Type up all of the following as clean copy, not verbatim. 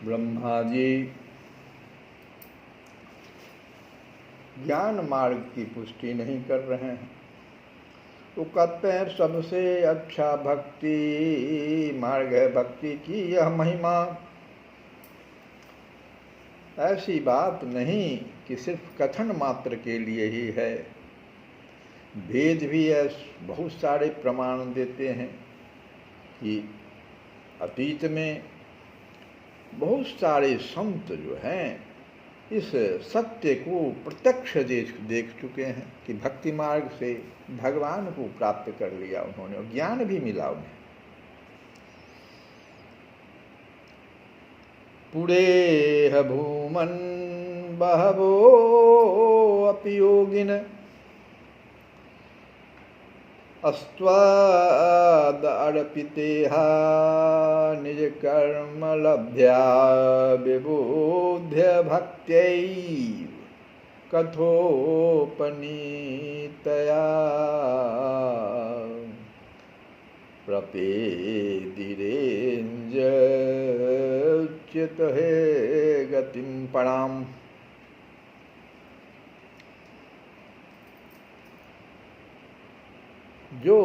ब्रह्मा जी ज्ञान मार्ग की पुष्टि नहीं कर रहे हैं। तो कहते हैं सबसे अच्छा भक्ति मार्ग है भक्ति की यह महिमा। ऐसी बात नहीं कि सिर्फ कथन मात्र के लिए ही है। वेद भी बहुत सारे प्रमाण देते हैं कि अतीत में बहुत सारे संत जो हैं इस सत्य को प्रत्यक्ष देख चुके हैं कि भक्ति मार्ग से भगवान को प्राप्त कर लिया उन्होंने और ज्ञान भी मिला उन्हें। पुरेह भूमन बहवो अपि योगिन अस्त्वाद अर्पितेहा निज कर्म लभ्या विबोध्य भक्त्यैव कथोपनीतया प्रपेदिरेञ्जच्युतहे गतिं पराम्। जो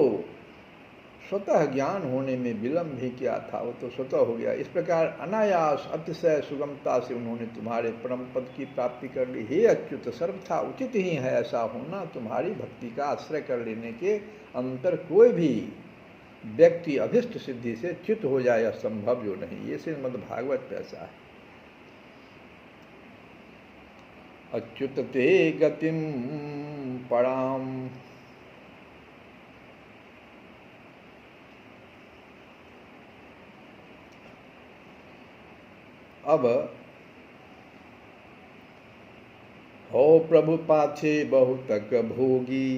स्वतः ज्ञान होने में विलंब भी किया था वो तो स्वतः हो गया। इस प्रकार अनायास अतिशय सुगमता से उन्होंने तुम्हारे परम पद की प्राप्ति कर ली। हे अच्युत, सर्वथा उचित ही है ऐसा होना। तुम्हारी भक्ति का आश्रय कर लेने के अंतर कोई भी व्यक्ति अभिष्ट सिद्धि से च्युत हो जाए असंभव जो नहीं। ये श्रीमद् भागवत में ऐसा है। अच्युत ते गतिम पराम। अब हो प्रभु पाछे बहुतक भोगी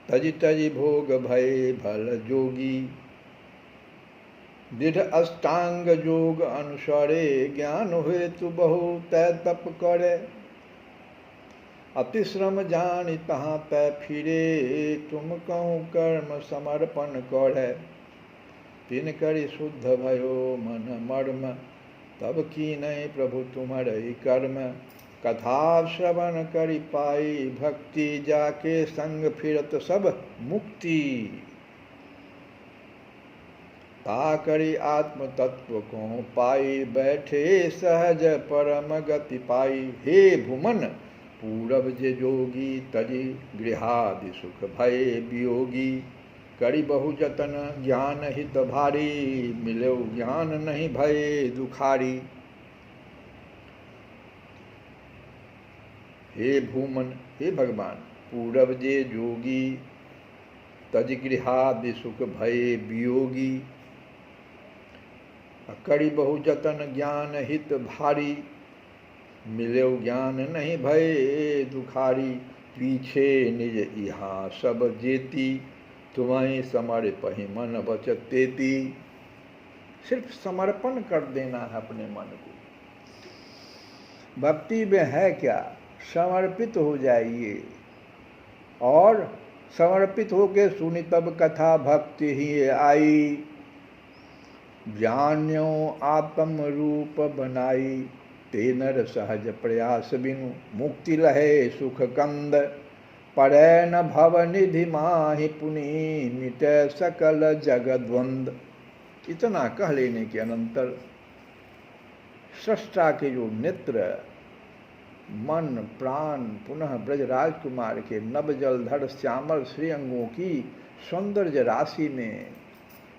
तजि तजि भोग भय भल जोगी। दृढ़ अष्टांग योग अनुसारे ज्ञान हुए तु बहु तय तप करे। अति श्रम जानि तहाँ तय फिरे तुम कहूँ कर्म समर्पण करे। तिन करि शुद्ध भयो मन मर्म तब कीनहि प्रभु तुम्हारे कर्म। कथा श्रवण करि पाई भक्ति जाके संग फिरत सब मुक्ति। ता करि आत्म तत्व को पाई बैठे सहज परम गति पाई। हे भुमन पूरब जे जोगी तजि गृहादि सुख भय वियोगी। करि बहु जतन ज्ञान हित भारी मिलो ज्ञान नहीं भय दुखारी। हे भूमन, हे भगवान, पूरब जे जोगी तज गृहादि सुख भय वियोगी। करि बहु जतन ज्ञान हित भारी मिलो ज्ञान नहीं भय दुखारी। पीछे निज यहाँ सब जेती तुम्हें समर्पहि मन बचतेती। सिर्फ समर्पण कर देना है अपने मन को। भक्ति में है क्या? समर्पित हो जाइए और समर्पित होके सुनी तब कथा भक्ति ही आई। जान्यो आत्म रूप बनाई ते नर सहज प्रयास बिनु। मुक्ति लहे सुख कंद परै न भव निधि माहि पुनि मिटे सकल जगद्वंद। इतना कह लेने के अनंतर सृष्टा के जो नेत्र मन प्राण पुनः ब्रजराज कुमार के नव जलधर श्यामल श्री अंगों की सौंदर्य राशि में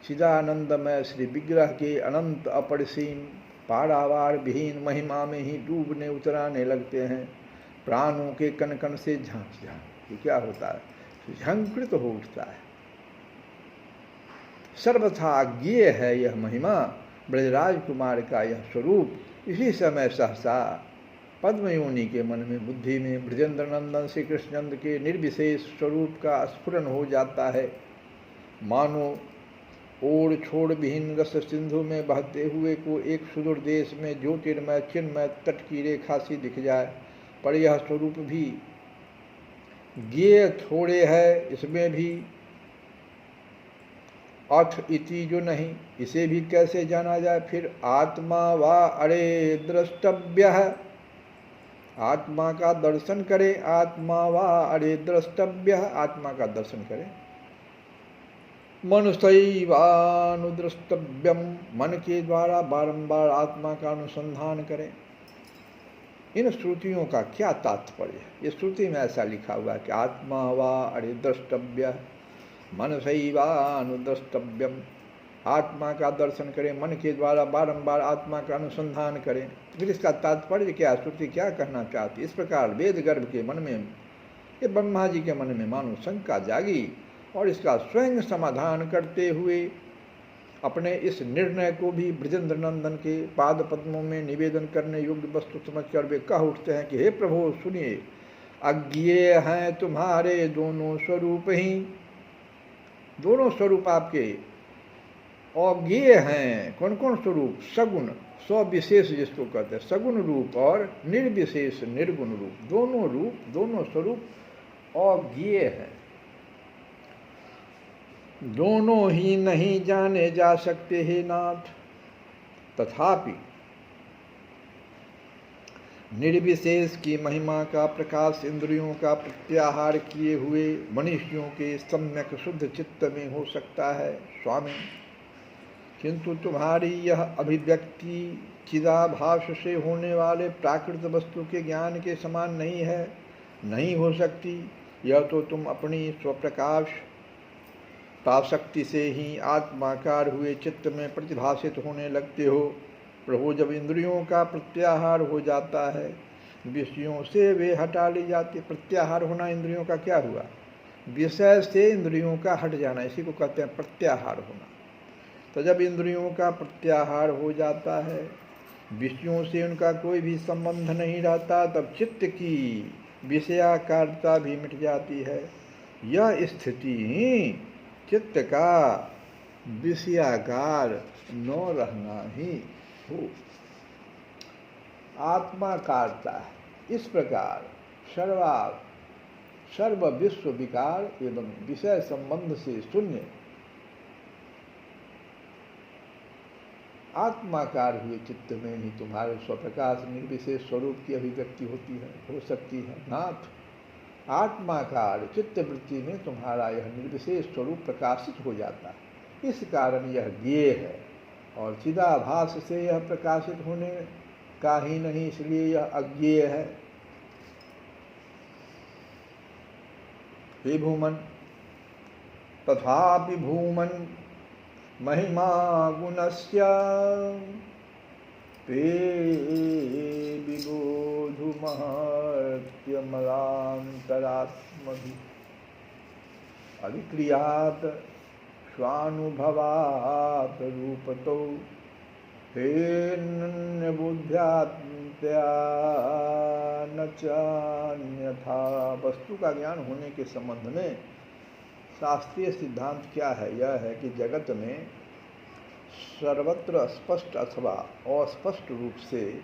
चिदानंदमय श्री विग्रह के अनंत अपरिसीम पारावार विहीन महिमा में ही डूबने उतराने लगते हैं। प्राणों के कण कण से झांक झांक ये क्या होता है? झंकृत हो उठता है। सर्वथा ज्ञेय है यह महिमा ब्रजराज कुमार का यह स्वरूप। इसी समय सहसा पद्मयोनि के मन में बुद्धि में ब्रजेंद्र नंदन श्री कृष्णचंद्र के निर्विशेष स्वरूप का स्फुरन हो जाता है। मानो ओर छोड़ विहीन रस सिंधु में बहते हुए को एक सुदूर देश में ज्योतिर्मय चिन्मय तट की रेखा सी दिख जाए। पर यह स्वरूप भी ज्ञेय थोड़े है, इसमें भी अथ इति जो नहीं, इसे भी कैसे जाना जाए? फिर आत्मा वा अरे द्रष्टव्य, आत्मा का दर्शन करें। आत्मा वा अरे द्रष्टव्य, आत्मा का दर्शन करें। मनसैवानुद्रष्टव्यम, मन के द्वारा बारंबार आत्मा का अनुसंधान करें। इन श्रुतियों का क्या तात्पर्य है? ये श्रुति में ऐसा लिखा हुआ है कि आत्मा वा अरे द्रष्टव्य, मनसैवानुद्रष्टव्यम, आत्मा का दर्शन करें, मन के द्वारा बारंबार आत्मा का अनुसंधान करें। फिर इसका तात्पर्य क्या? श्रुति क्या कहना चाहती? इस प्रकार वेद गर्भ के मन में, ये ब्रह्मा जी के मन में मानो शंका जागी, और इसका स्वयं समाधान करते हुए अपने इस निर्णय को भी ब्रजेंद्र नंदन के पाद पद्मों में निवेदन करने योग्य वस्तु समझकर वे कह उठते हैं कि हे प्रभु सुनिए, अज्ञेय हैं तुम्हारे दोनों स्वरूप ही, दोनों स्वरूप आपके अज्ञेय हैं। कौन कौन स्वरूप? सगुण, सविशेष जिसको कहते हैं, सगुण रूप और निर्विशेष निर्गुण रूप, दोनों स्वरूप अज्ञेय हैं। दोनों ही नहीं जाने जा सकते हे नाथ। तथापि निर्विशेष की महिमा का प्रकाश इंद्रियों का प्रत्याहार किए हुए मनुष्यों के सम्यक शुद्ध चित्त में हो सकता है स्वामी, किंतु तुम्हारी यह अभिव्यक्ति चिदाभास से होने वाले प्राकृत वस्तु के ज्ञान के समान नहीं है, नहीं हो सकती। यह तो तुम अपनी स्वप्रकाश ताशक्ति से ही आत्माकार हुए चित्त में प्रतिभासित होने लगते हो। प्रभु, जब इंद्रियों का प्रत्याहार हो जाता है, विषयों से वे हटा ली जाती। प्रत्याहार होना इंद्रियों का क्या हुआ? विषय से इंद्रियों का हट जाना, इसी को कहते हैं प्रत्याहार होना। तो जब इंद्रियों का प्रत्याहार हो जाता है, विषयों से उनका कोई भी संबंध नहीं रहता, तब चित्त की विषयाकारता भी मिट जाती है। यह स्थिति चित्त का विषयाकार न रहना ही हो, आत्माकारता है। इस प्रकार सर्व विश्व विकार एवं विषय संबंध से शून्य आत्माकार हुए चित्त में ही तुम्हारे स्वप्रकाश निर्विशेष स्वरूप की अभिव्यक्ति होती है, हो सकती है। नाथ, आत्माकार चित्तवृत्ति में तुम्हारा यह निर्विशेष स्वरूप प्रकाशित हो जाता है। इस कारण यह ज्ञेय है, और चिदाभास से यह प्रकाशित होने का ही नहीं, इसलिए यह अज्ञेय है। हे भूमन, तथापि भूमन महिमा गुणस्य ते विबोधु महत्यमलान्तरात्मभि अविक्रियात् स्वानुभवात् रूपतो हे बुद्ध्यात्मया न चान्यथा। वस्तु का ज्ञान होने के संबंध में शास्त्रीय सिद्धांत क्या है? यह है कि जगत में सर्वत्र स्पष्ट अथवा अस्पष्ट रूप से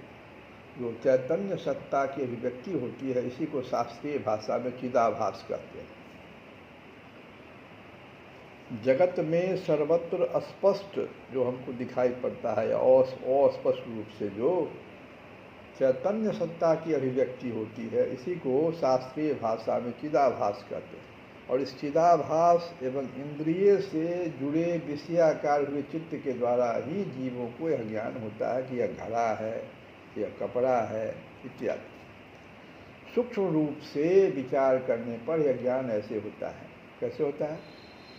जो चैतन्य सत्ता की अभिव्यक्ति होती है, इसी को शास्त्रीय भाषा में चिदाभास कहते हैं। जगत में सर्वत्र स्पष्ट जो हमको दिखाई पड़ता है, अस्पष्ट रूप से जो चैतन्य सत्ता की अभिव्यक्ति होती है, इसी को शास्त्रीय भाषा में चिदाभास कहते हैं। और इस चिदाभास एवं इंद्रिय से जुड़े विषयाकार हुए चित्त के द्वारा ही जीवों को यह ज्ञान होता है कि यह घड़ा है, यह कपड़ा है इत्यादि। सूक्ष्म रूप से विचार करने पर यह ज्ञान ऐसे होता है। कैसे होता है?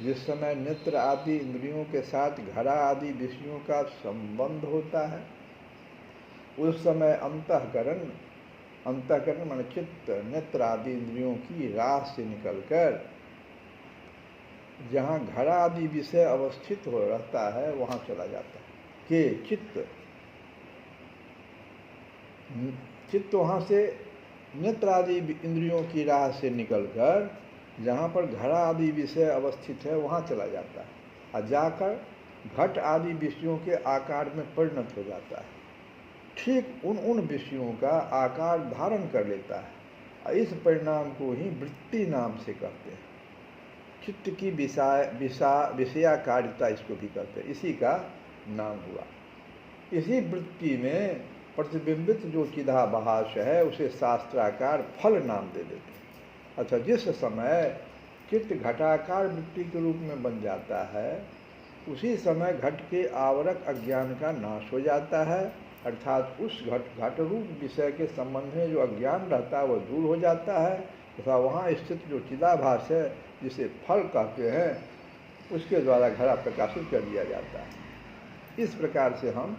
जिस समय नेत्र आदि इंद्रियों के साथ घड़ा आदि विषयों का संबंध होता है, उस समय अंतःकरण माने चित्त नेत्र आदि इंद्रियों की राह से निकलकर जहाँ घड़ा आदि विषय अवस्थित हो रहता है, वहाँ चला जाता है। कि चित्त वहाँ से नेत्र आदि इंद्रियों की राह से निकलकर जहाँ पर घड़ा आदि विषय अवस्थित है, वहाँ चला जाता है, और जाकर घट आदि विषयों के आकार में परिणत हो जाता है। ठीक उन विषयों का आकार धारण कर लेता है, और इस परिणाम को ही वृत्ति नाम से कहते हैं। चित्त की विषयाकारिता इसको भी कहते हैं, इसी का नाम हुआ। इसी वृत्ति में प्रतिबिंबित जो चिदाभास है उसे शास्त्राकार फल नाम दे देते हैं। अच्छा, जिस समय चित्त घटाकार वृत्ति के रूप में बन जाता है उसी समय घट के आवरक अज्ञान का नाश हो जाता है, अर्थात उस घट रूप विषय के संबंध में जो अज्ञान रहता है वह दूर हो जाता है तथा वहाँ स्थित जो चिदाभास है जिसे फल कहते हैं उसके द्वारा घड़ा प्रकाशित कर दिया जाता है। इस प्रकार से हम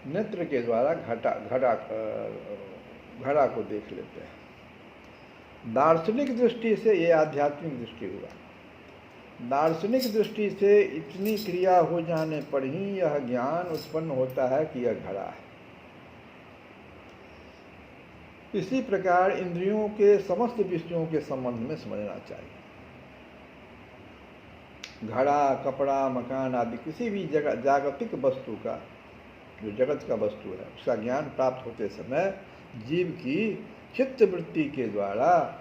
नेत्र के द्वारा घड़ा को देख लेते हैं। दार्शनिक दृष्टि से ये आध्यात्मिक दृष्टि हुआ। दार्शनिक दृष्टि से इतनी क्रिया हो जाने पर ही यह ज्ञान उत्पन्न होता है कि यह घड़ा है। इसी प्रकार इंद्रियों के समस्त विषयों के संबंध में समझना चाहिए। घड़ा, कपड़ा, मकान आदि किसी भी जागतिक वस्तु का, जो जगत का वस्तु है, उसका ज्ञान प्राप्त होते समय जीव की चित्त वृत्ति के द्वारा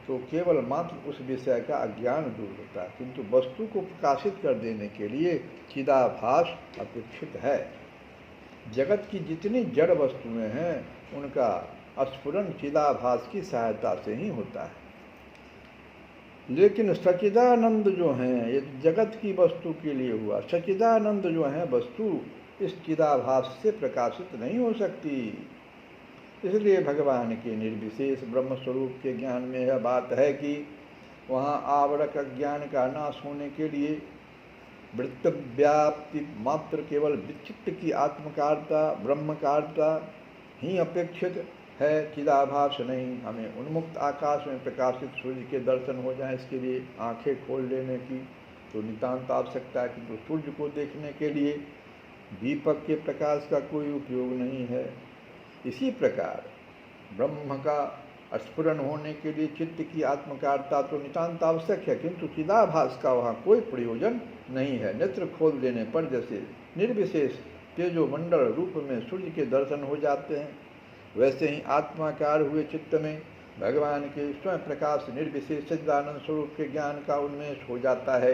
तो केवल मात्र उस विषय का अज्ञान दूर होता है, किंतु वस्तु को प्रकाशित कर देने के लिए चिदाभास अपेक्षित है। जगत की जितनी जड़ वस्तुएं हैं उनका स्फुरन चिदाभास की सहायता से ही होता है। लेकिन सच्चिदानंद जो हैं, ये जगत की वस्तु के लिए हुआ, सच्चिदानंद जो हैं वस्तु इस चिदाभास से प्रकाशित नहीं हो सकती। इसलिए भगवान के निर्विशेष ब्रह्म स्वरूप के ज्ञान में यह बात है कि वहाँ आवरक अज्ञान का नाश होने के लिए वृत्त व्याप्ति मात्र केवल विचित्त की आत्मकारता, ब्रह्मकारता ही अपेक्षित है, चिदाभास नहीं। हमें उन्मुक्त आकाश में प्रकाशित सूर्य के दर्शन हो जाए, इसके लिए आंखें खोल लेने की तो नितांत आवश्यकता है, किंतु सूर्य को देखने के लिए दीपक के प्रकाश का कोई उपयोग नहीं है। इसी प्रकार ब्रह्म का स्फुरन होने के लिए चित्त की आत्मकारता तो नितांत आवश्यक है, किंतु चिदाभास का वहाँ कोई प्रयोजन नहीं है। नेत्र खोल देने पर जैसे निर्विशेष तेजोमंडल रूप में सूर्य के दर्शन हो जाते हैं, वैसे ही आत्माकार हुए चित्त में भगवान के स्वयं प्रकाश निर्विशेष सच्चिदानंद स्वरूप के ज्ञान का उन्मेष हो जाता है।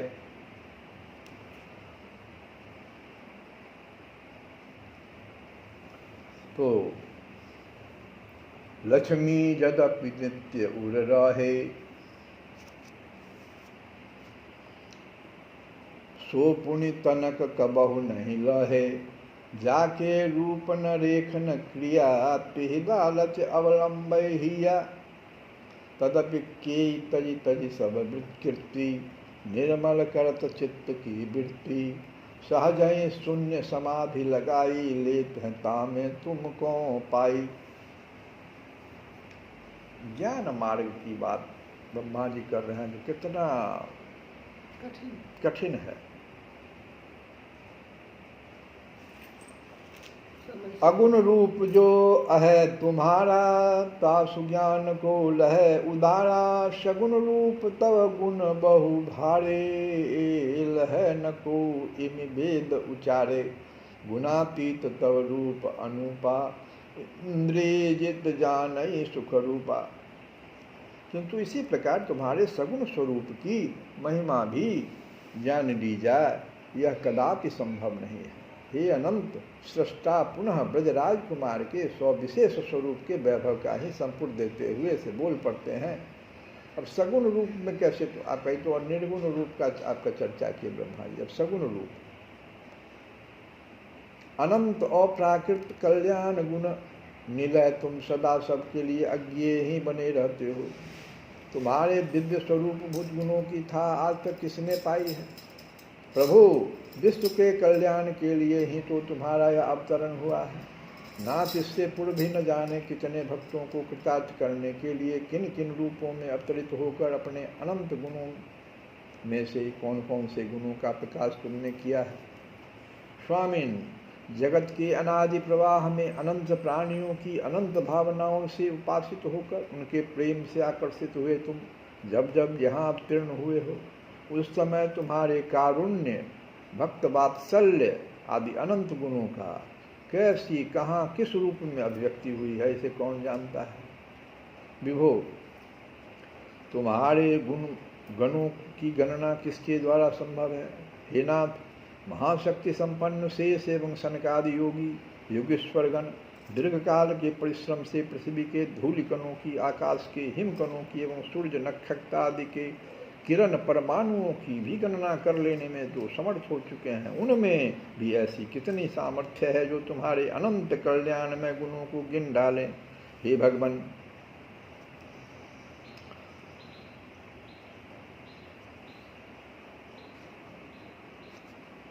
तो लक्ष्मी यद्यपि नित्य उर रहे, सो पुनि तनक कबहु नहीं लहे, जाके रूप न रेख न क्रिया, पिहि लालच अवलंब हिया, तदपि के तजि तजि सब वृत्कृति, निर्मल करत चित्त की वृत्ति, सहज ही शून्य समाधि लगाई, लेत हैं तामे तुमको पाई। ज्ञान मार्ग की बात ब्रह्मा जी कर रहे हैं, जो कितना कठिन है। अगुण रूप जो है तुम्हारा, तासु ज्ञान को लहे उदारा, सगुण रूप तव गुण बहु भारे, लहे न को इम वेद उचारे, गुणातीत तव रूप अनुपा, इंद्रिय जित जानई सुख रूपा। किंतु इसी प्रकार तुम्हारे सगुण स्वरूप की महिमा भी जान ली जाए, यह कदापि संभव नहीं है। हे अनंत सृष्टा, पुनः ब्रजराज कुमार के सविशेष स्वरूप के वैभव का ही संपूर्ण देते हुए से बोल पड़ते हैं। अब सगुण रूप में कैसे, तो आप कहीं तो निर्गुण रूप का आपका चर्चा किए ब्रह्मा जी, अब सगुण रूप अनंत अप्राकृत कल्याण गुण निलय, तुम सदा सबके लिए अज्ञेय ही बने रहते हो। तुम्हारे दिव्य स्वरूप भूत गुणों की था आज तक किसने पाई है। प्रभु, विश्व के कल्याण के लिए ही तो तुम्हारा यह अवतरण हुआ है। नाथ इससे पूर्व भी न जाने कितने भक्तों को कृतार्थ करने के लिए किन किन रूपों में अवतरित होकर अपने अनंत गुणों में से कौन कौन से गुणों का प्रकाश तुमने किया है। स्वामिन, जगत के अनादि प्रवाह में अनंत प्राणियों की अनंत भावनाओं से उपासित होकर उनके प्रेम से आकर्षित हुए तुम जब जब यहाँ अवतीर्ण हुए हो, उस समय तुम्हारे कारुण्य, भक्त वात्सल्य आदि अनंत गुणों का कैसी कहाँ किस रूप में अभिव्यक्ति हुई है, इसे कौन जानता है। विभो, तुम्हारे गुण गणों की गणना किसके द्वारा संभव है? हे नाथ, महाशक्ति संपन्न शेष एवं सनकादि योगी योगेश्वर गण दीर्घकाल के परिश्रम से पृथ्वी के धूलिकणों की, आकाश के हिमकणों की एवं सूर्य नक्षत्र आदि के किरण परमाणुओं की भी गणना कर लेने में जो समर्थ हो चुके हैं, उनमें भी ऐसी कितनी सामर्थ्य है जो तुम्हारे अनंत कल्याण में गुणों को गिन डालें। हे भगवान,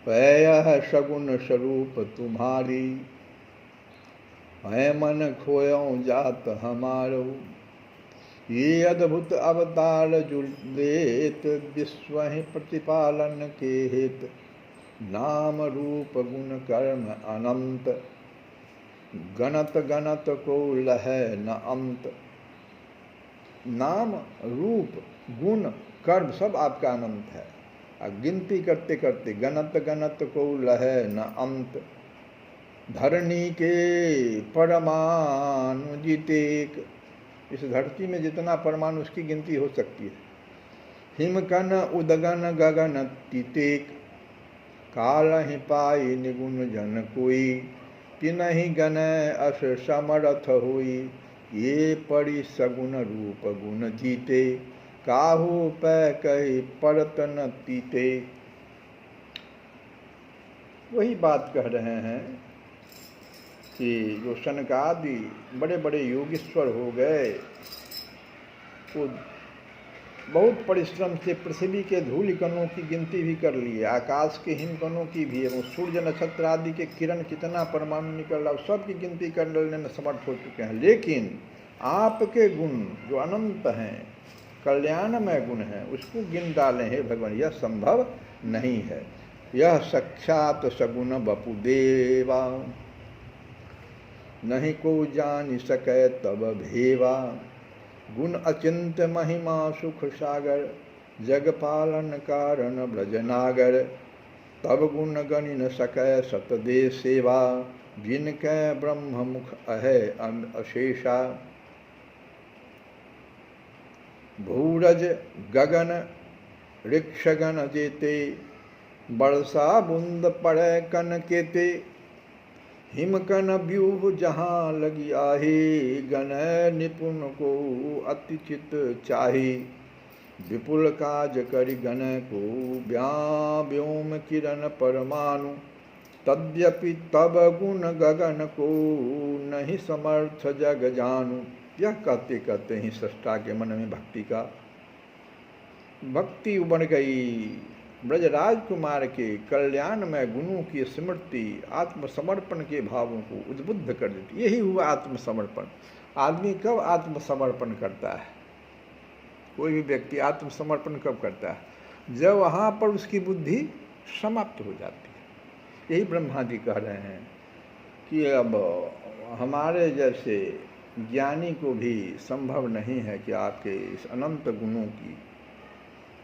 यह सगुण स्वरूप तुम्हारी, है मन खोयों जात हमारो। ये अद्भुत अवतार जुड़ेत विश्व प्रतिपालन के हेत, नाम रूप गुण कर्म अनंत, गणत गणत को लह न अंत। नाम रूप गुण कर्म सब आपका अनंत है, गिनती करते करते गणत गणत को लह न अंत। धरणी के परमाणु जितेक, इस धरती में जितना परमाणु उसकी गिनती हो सकती है। हिमकन उदगन गगन तितेक, काल ही पाई निगुण जन कोई, तिनहि गण अस समर्थ होई। ये परि सगुण रूप गुण जीते, काहू पै कही परत न तीते। वही बात कह रहे हैं कि जो सनकादि बड़े बड़े योगेश्वर हो गए, वो बहुत परिश्रम से पृथ्वी के धूलिकणों की गिनती भी कर ली है, आकाश के हिमकणों की भी, एवं सूर्य नक्षत्र आदि के किरण कितना परमाणु निकल रहा है सब की गिनती कर लेने में समर्थ हो चुके हैं। लेकिन आपके गुण जो अनंत हैं, कल्याणमय गुण हैं, उसको गिन डालें हे भगवान, यह संभव नहीं है। यह साक्षात सगुण बपुदेवा, नहीं को जान सके तब भेवा। गुण अचिंत महिमा सुख सागर, जग पालन कारण ब्रजनागर। तब गुण गणि न सकै सतदे सेवा, जिनकै ब्रह्म मुख अहे अशेषा। भूरज गगन ऋक्षगण जेते, बरसा बूंद पड़े कन केते। हिमकन व्यूह जहाँ लगी आहे, गण निपुण को अति चित चाहे। विपुल काज करि गण को व्योम किरण परमाणु, तद्यपि तब गुण गगन को नहीं समर्थ जग जानू। यह कहते कहते ही सृष्टा के मन में भक्ति उमड़ गई। ब्रजराज कुमार के कल्याणमय गुणों की स्मृति आत्मसमर्पण के भावों को उद्बुद्ध कर देती। यही हुआ आत्मसमर्पण। आदमी कब आत्मसमर्पण करता है? कोई भी व्यक्ति आत्मसमर्पण कब करता है? जब वहाँ पर उसकी बुद्धि समाप्त हो जाती है। यही ब्रह्मा जी कह रहे हैं कि अब हमारे जैसे ज्ञानी को भी संभव नहीं है कि आपके इस अनंत गुणों की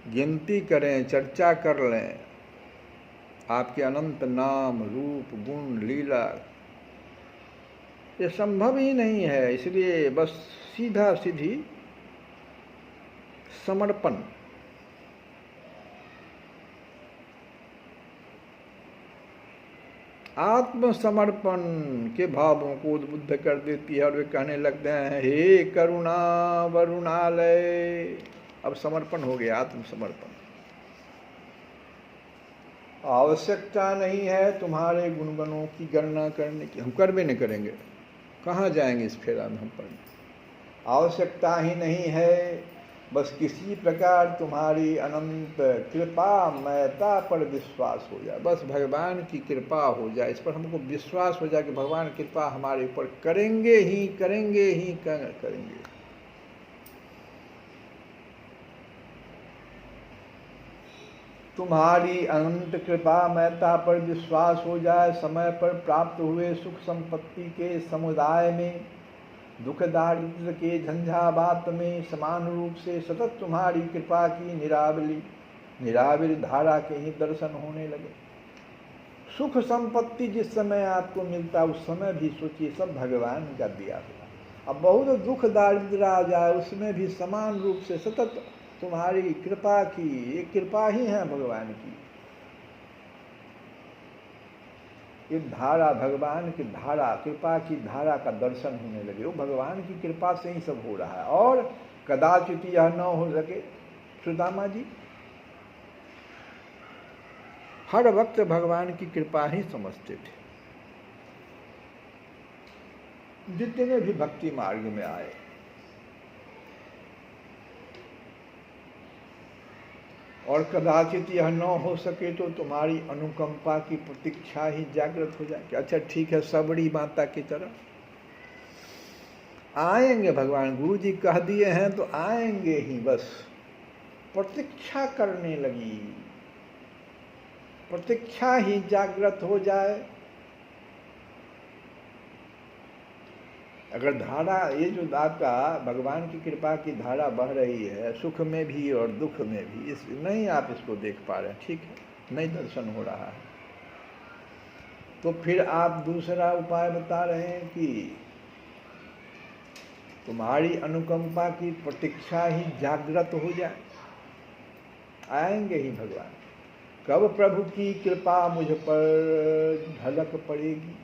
गिनती करें, चर्चा कर लें। आपके अनंत नाम रूप गुण लीला, ये संभव ही नहीं है। इसलिए बस सीधा सीधी समर्पण, आत्मसमर्पण के भावों को उद्बुद्ध कर देती है और वे कहने लगते हैं, हे करुणा वरुणालय। अब समर्पण हो गया, आत्मसमर्पण। आवश्यकता नहीं है तुम्हारे गुणगणों की गणना करने की, हम कर भी नहीं करेंगे, कहाँ जाएंगे इस फेरा में हम पढ़ने। आवश्यकता ही नहीं है, बस किसी प्रकार तुम्हारी अनंत कृपा महता पर विश्वास हो जाए। बस भगवान की कृपा हो जाए, इस पर हमको विश्वास हो जाए कि भगवान कृपा हमारे ऊपर करेंगे ही करेंगे। तुम्हारी अनंत कृपा महता पर विश्वास हो जाए, समय पर प्राप्त हुए सुख संपत्ति के समुदाय में, दुख दारिद्र के झंझावात में समान रूप से सतत तुम्हारी कृपा की निराविर धारा के ही दर्शन होने लगे। सुख संपत्ति जिस समय आपको मिलता उस समय भी सोचिए सब भगवान का दिया हुआ। अब बहुत दुख दारिद्र आ जाए उसमें भी समान रूप से सतत तुम्हारी कृपा की, ये कृपा ही है भगवान की। ये धारा, भगवान की धारा, कृपा की धारा का दर्शन होने लगे। वो भगवान की कृपा से ही सब हो रहा है। और कदाचित यह न हो सके, सुदामा जी हर वक्त भगवान की कृपा ही समझते थे। जितने भी भक्ति मार्ग में आए, और कदाचित यह न हो सके तो तुम्हारी अनुकंपा की प्रतीक्षा ही जागृत हो जाए कि अच्छा ठीक है, सबड़ी माता की तरह आएंगे भगवान। गुरु जी कह दिए हैं तो आएंगे ही, बस प्रतीक्षा करने लगी। प्रतीक्षा ही जागृत हो जाए। अगर धारा, ये जो आपका भगवान की कृपा की धारा बह रही है, सुख में भी और दुख में भी, इस नहीं आप इसको देख पा रहे हैं, ठीक है, नहीं दर्शन हो रहा है, तो फिर आप दूसरा उपाय बता रहे हैं कि तुम्हारी अनुकंपा की प्रतीक्षा ही जागृत हो जाए। आएंगे ही भगवान। कब प्रभु की कृपा मुझ पर ढलक पड़ेगी,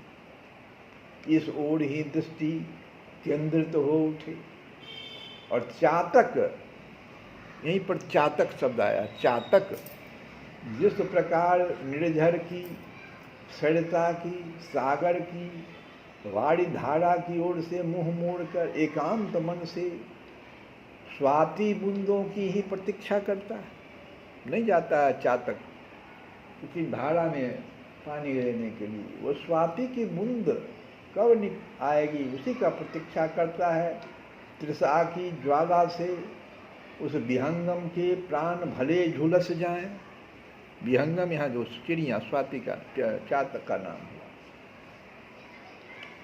इस ओर ही दृष्टि केंद्रित हो उठे। और चातक, यहीं पर चातक शब्द आया। चातक जिस प्रकार निर्झर की, सरिता की, सागर की, वाड़ी धारा की ओर से मुंह मोड़कर एकांत मन से स्वाति बूंदों की ही प्रतीक्षा करता है, नहीं जाता है चातक किसी धारा में पानी लेने के लिए। वो स्वाति की बूंद कब आएगी उसी का प्रतीक्षा करता है। तृषा की ज्वाला से उस विहंगम के प्राण भले झुलस जाएं। विहंगम यहाँ जो चिड़िया, स्वाति का चातक का नाम हुआ।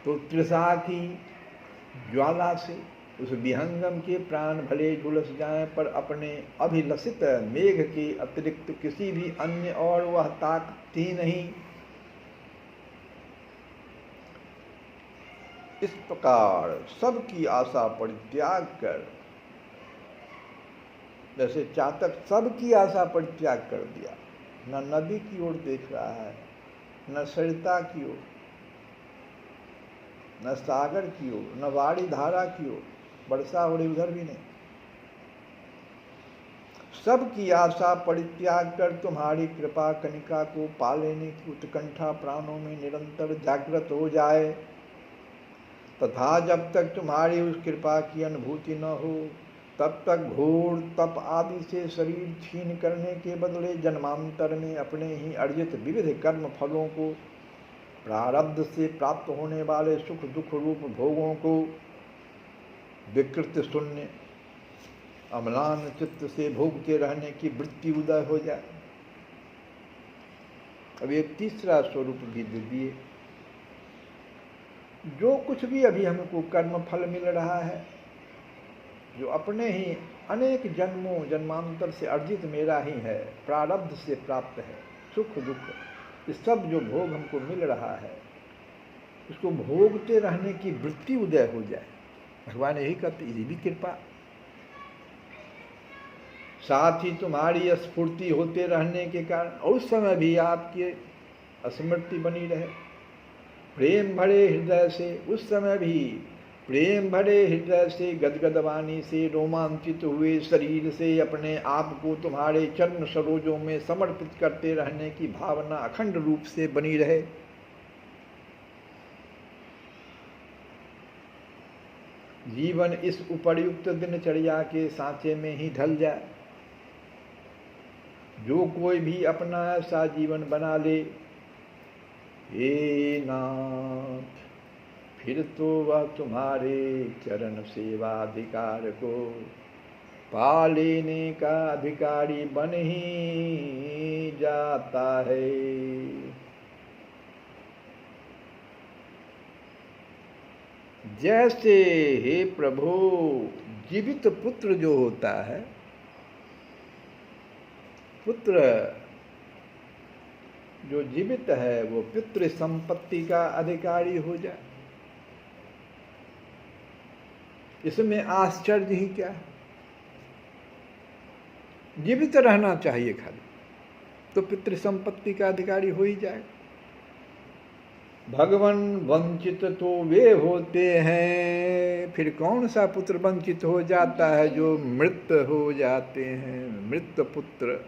तो तृषा की ज्वाला से उस विहंगम के प्राण भले झुलस जाएं, पर अपने अभिलषित मेघ के अतिरिक्त किसी भी अन्य और वह ताकत ही नहीं। इस प्रकार सबकी आशा परित्याग कर, जैसे चातक सबकी आशा परित्याग कर दिया, न नदी की ओर देख रहा है, न सरिता की ओर, न सागर की ओर, न वाड़ी धारा की ओर, वर्षा हो रही उधर भी नहीं। सबकी आशा परित्याग कर तुम्हारी कृपा कनिका को पा लेने की उत्कंठा प्राणों में निरंतर जागृत हो जाए, तथा जब तक तुम्हारी उस कृपा की अनुभूति न हो, तब तक घोर तप आदि से शरीर छीन करने के बदले जन्मांतर में अपने ही अर्जित विविध कर्म फलों को, प्रारब्ध से प्राप्त होने वाले सुख दुख रूप भोगों को विकृत शून्य अम्लान चित्त से भोगते रहने की वृत्ति उदय हो जाए। अब एक तीसरा स्वरूप भी दे दिए। जो कुछ भी अभी हमको कर्म फल मिल रहा है, जो अपने ही अनेक जन्मों जन्मांतर से अर्जित मेरा ही है, प्रारब्ध से प्राप्त है, सुख दुख, इस सब जो भोग हमको मिल रहा है, उसको भोगते रहने की वृत्ति उदय हो जाए। भगवान यही कहते, ये भी कृपा। साथ ही तुम्हारी स्फूर्ति होते रहने के कारण और उस समय भी आपकी स्मृति बनी रहे, प्रेम भरे हृदय से, उस समय भी प्रेम भरे हृदय से, गदगद वाणी से, रोमांचित हुए शरीर से अपने आप को तुम्हारे चरण सरोजों में समर्पित करते रहने की भावना अखंड रूप से बनी रहे। जीवन इस उपर्युक्त दिनचर्या के सांचे में ही ढल जाए। जो कोई भी अपना ऐसा जीवन बना ले, हे नाथ, फिर तो वह तुम्हारे चरण सेवाधिकार को पा लेने का अधिकारी बन ही जाता है। जैसे हे प्रभु, जीवित पुत्र जो होता है, पुत्र जो जीवित है वो पितृ संपत्ति का अधिकारी हो जाए, इसमें आश्चर्य ही क्या है। जीवित रहना चाहिए खाली, तो पितृ संपत्ति का अधिकारी हो ही जाए। भगवान वंचित तो वे होते हैं, फिर कौन सा पुत्र वंचित हो जाता है? जो मृत हो जाते हैं, मृत पुत्र।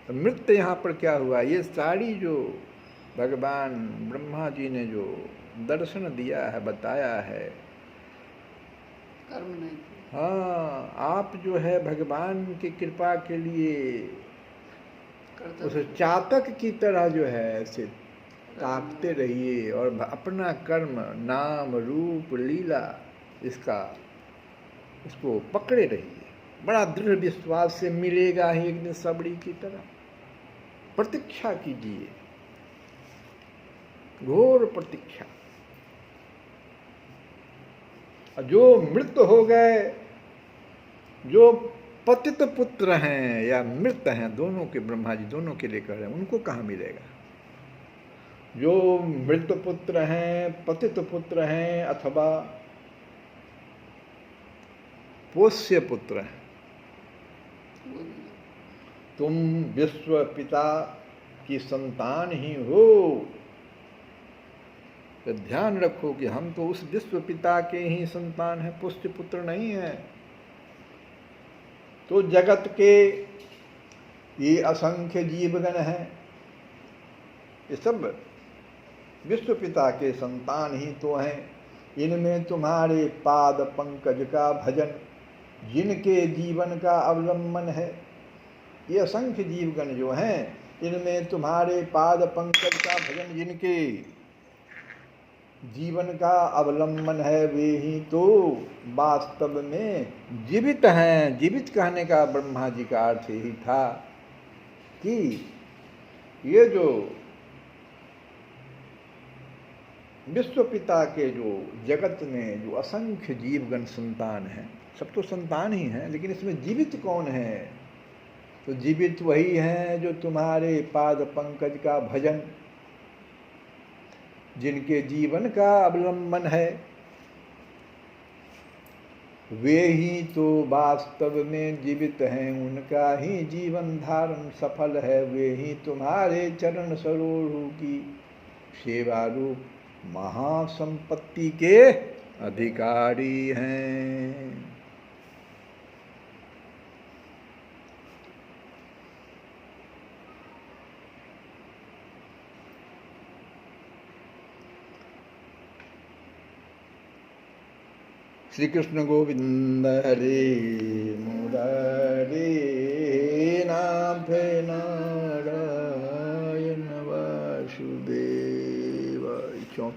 मृत यहाँ पर क्या हुआ? ये सारी जो भगवान ब्रह्मा जी ने जो दर्शन दिया है, बताया है, कर्म नहीं। हाँ, आप जो है भगवान की कृपा के लिए उस चातक की तरह जो है ऐसे ताकते रहिए और अपना कर्म, नाम, रूप, लीला इसको पकड़े रहिए। बड़ा दृढ़ विश्वास से मिलेगा ही एक दिन सबड़ी की तरह। प्रतीक्षा कीजिए, घोर प्रतीक्षा। जो मृत हो गए, जो पतित पुत्र हैं या मृत हैं, दोनों के, ब्रह्मा जी दोनों के लिए कह रहे हैं, उनको कहाँ मिलेगा? जो मृत पुत्र हैं, पतित पुत्र हैं, अथवा पोष्य पुत्र हैं, तुम विश्व पिता की संतान ही हो। तो ध्यान रखो कि हम तो उस विश्व पिता के ही संतान हैं, पुष्य पुत्र नहीं है। तो जगत के ये असंख्य जीवगण हैं, ये सब विश्व पिता के संतान ही तो हैं। इनमें तुम्हारे पाद पंकज का भजन, जिनके जीवन का अवलंबन है, ये असंख्य जीवगण जो हैं, इनमें तुम्हारे पाद पंकज का भजन जिनके जीवन का अवलंबन है, वे ही तो वास्तव में जीवित हैं। जीवित कहने का ब्रह्मा जी का अर्थ यही था कि ये जो विश्व पिता के जो जगत में जो असंख्य जीवगण संतान हैं, सब तो संतान ही हैं, लेकिन इसमें जीवित कौन है? तो जीवित वही हैं जो तुम्हारे पाद पंकज का भजन, जिनके जीवन का अवलंबन है, वे ही तो वास्तव में जीवित हैं। उनका ही जीवन धारण सफल है। वे ही तुम्हारे चरण सरोरू की सेवा रूप महासंपत्ति के अधिकारी हैं। श्री कृष्ण गोविंद हरे